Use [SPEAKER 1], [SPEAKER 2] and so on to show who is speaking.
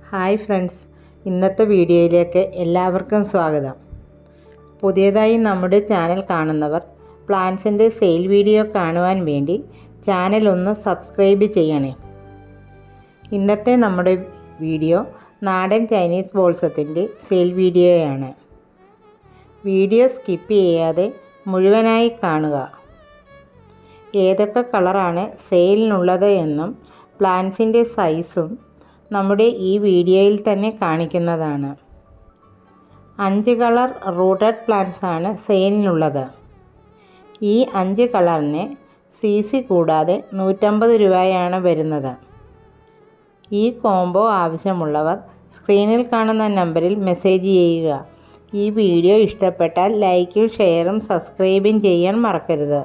[SPEAKER 1] Hi friends, ഇന്നത്തെ വീഡിയോയിലേക്ക് എല്ലാവർക്കും സ്വാഗതം. പുതിയതായി നമ്മുടെ ചാനൽ കാണുന്നവർ പ്ലാന്റ്സിൻ്റെ സെയിൽ വീഡിയോ കാണുവാൻ വേണ്ടി ചാനൽ ഒന്ന് സബ്സ്ക്രൈബ് ചെയ്യണേ. ഇന്നത്തെ നമ്മുടെ വീഡിയോ നാടൻ ചൈനീസ് ബോൾസത്തിൻ്റെ സെയിൽ വീഡിയോയാണ്. വീഡിയോ സ്കിപ്പ് ചെയ്യാതെ മുഴുവനായി കാണുക. ഏതൊക്കെ കളറാണ് സെയിലിനുള്ളത് എന്നും പ്ലാന്റ്സിൻ്റെ സൈസും നമ്മുടെ ഈ വീഡിയോയിൽ തന്നെ കാണിക്കുന്നതാണ്. 5 കളർ റൂട്ടഡ് പ്ലാന്റ്സ് ആണ് സെയിലിനുള്ളത്. ഈ 5 കളറിന് CC കൂടാതെ 150 രൂപയാണ് വരുന്നത്. ഈ കോംബോ ആവശ്യമുള്ളവർ സ്ക്രീനിൽ കാണുന്ന നമ്പറിൽ മെസ്സേജ് ചെയ്യുക. ഈ വീഡിയോ ഇഷ്ടപ്പെട്ടാൽ ലൈക്കും ഷെയറും സബ്സ്ക്രൈബും ചെയ്യാൻ മറക്കരുത്.